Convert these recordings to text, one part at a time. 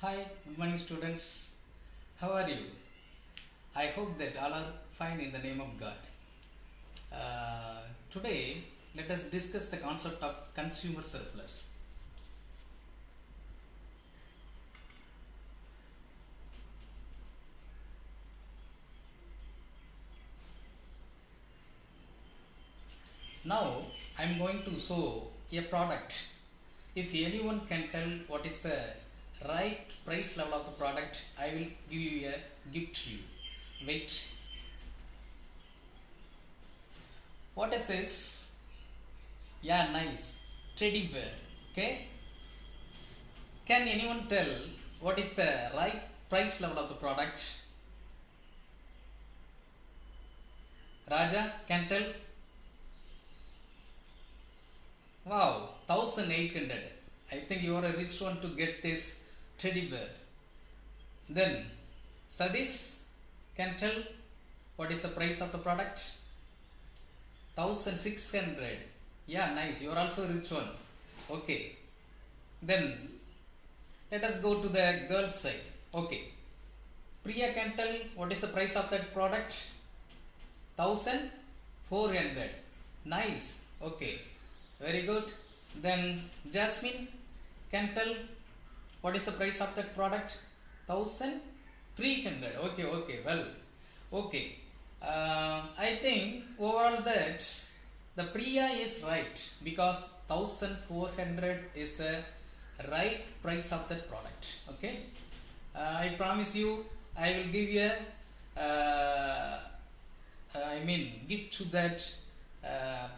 Hi, good morning students. How are you? I hope that all are fine in the name of God. Today, let us discuss the concept of consumer surplus. Now, I am going to show a product. If anyone can tell what is the right price level of the product, I will give you a gift to you. Wait. What is this? Yeah, nice. Teddy bear. Okay. Can anyone tell what is the right price level of the product? Raja can tell. Wow, 1800. I think you are a rich one to get this teddy bear. Then Sadish can tell what is the price of the product? 1600. Yeah, nice. You are also a rich one. Okay. Then let us go to the girls side. Okay. Priya can tell what is the price of that product? 1400. Nice. Okay. Very good. Then Jasmine can tell what is the price of that product? 1300. Okay. Well, okay. I think overall that the Priya is right because 1400 is the right price of that product. Okay. I promise you, I will give you a gift to that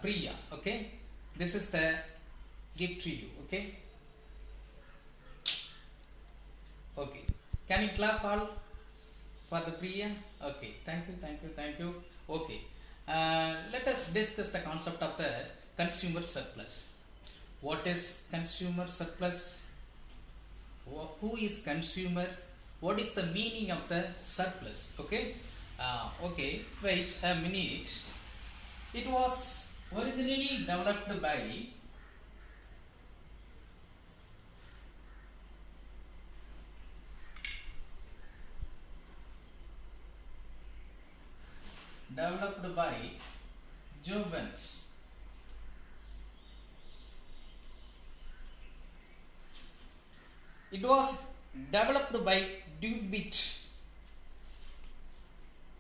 Priya. Okay. This is the gift to you. Okay. Okay. Can you clap all for the Priya? Okay. Thank you. Okay. Let us discuss the concept of the consumer surplus. What is consumer surplus? Who is consumer? What is the meaning of the surplus? Okay. Okay. Wait a minute. It was originally developed by Jovens. It was developed by Dubit,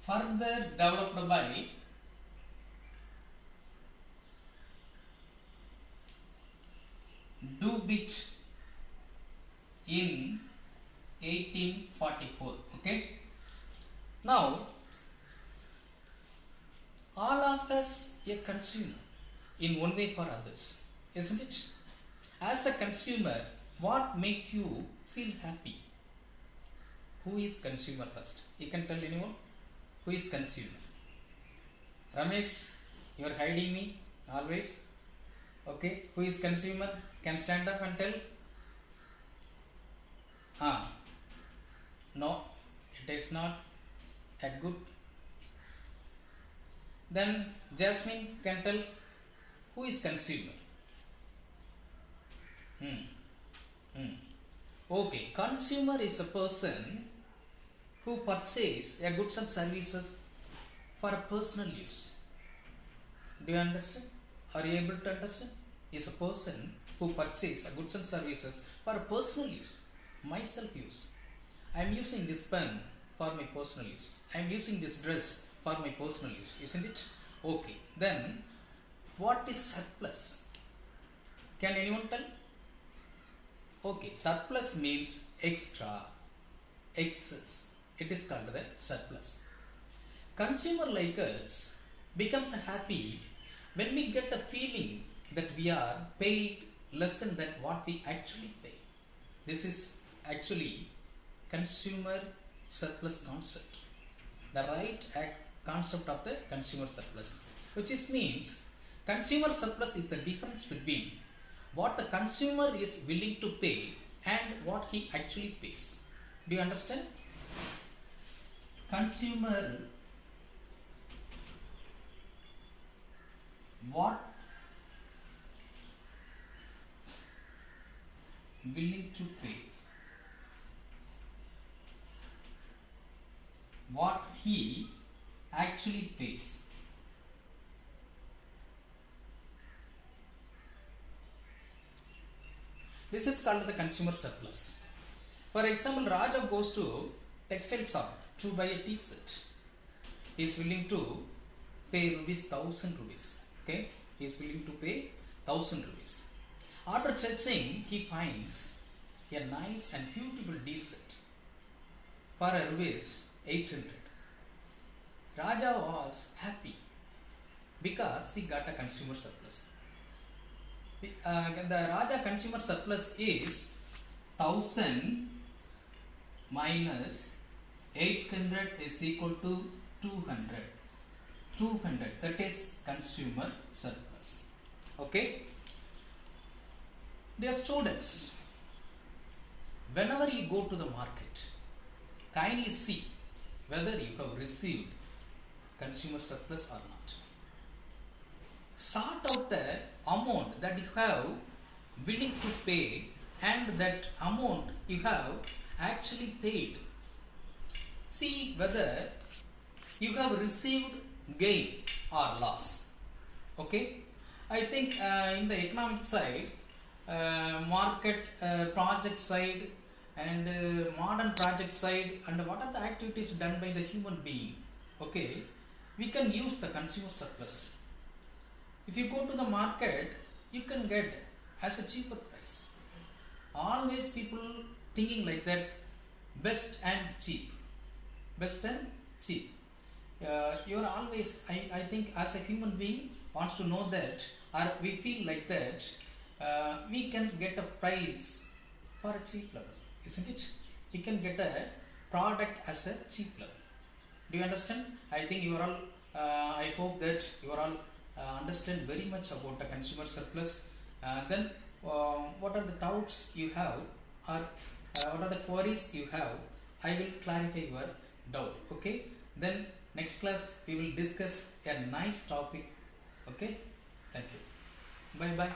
further developed by Dubit in 1844. Okay. Now, all of us a consumer in one way or others, isn't it? As a consumer, what makes you feel happy? Who is consumer first? You can tell anyone? Who is consumer? Ramesh, you are hiding me always. Okay, who is consumer? Can stand up and tell? No, it is not a good. Then Jasmine can tell who is consumer. Okay, consumer is a person who purchases a goods and services for a personal use. Do you understand? Are you able to understand? Is a person who purchases a goods and services for a personal use, myself use. I am using this pen for my personal use. I am using this dress for my personal use, isn't it? Okay. Then what is surplus? Can anyone tell? Okay, surplus means extra, excess. It is called the surplus. Consumer like us becomes happy when we get a feeling that we are paid less than that what we actually pay. This is actually consumer surplus concept. The right concept of the consumer surplus, which means consumer surplus is the difference between what the consumer is willing to pay and what he actually pays. Do you understand? Consumer, what willing to pay he actually pays. This is called the consumer surplus. For example, Raja goes to textile shop to buy a t-shirt. He is willing to pay rupees 1000 rupees. Okay, he is willing to pay 1000 rupees. After searching, he finds a nice and beautiful t-shirt for a rupees 800. Raja was happy because he got a consumer surplus. The Raja consumer surplus is 1000 minus 800 is equal to 200. 200, that is consumer surplus. Okay. Dear students, whenever you go to the market, kindly see whether you have received consumer surplus or not. Sort out the amount that you have willing to pay and that amount you have actually paid. See whether you have received gain or loss. Okay, I think in the economic side, market project side and modern project side, and what are the activities done by the human being, okay, we can use the consumer surplus. If you go to the market, you can get as a cheaper price. Always people thinking like that, best and cheap, best and cheap. You are always, I think as a human being wants to know that, or we feel like that, we can get a price for a cheap level, isn't it? We can get a product as a cheap level. Do you understand? I think you are all, I hope that you are all understand very much about the consumer surplus. Then what are the doubts you have, or what are the queries you have, I will clarify your doubt. Okay, then next class we will discuss a nice topic. Okay, thank you. Bye bye.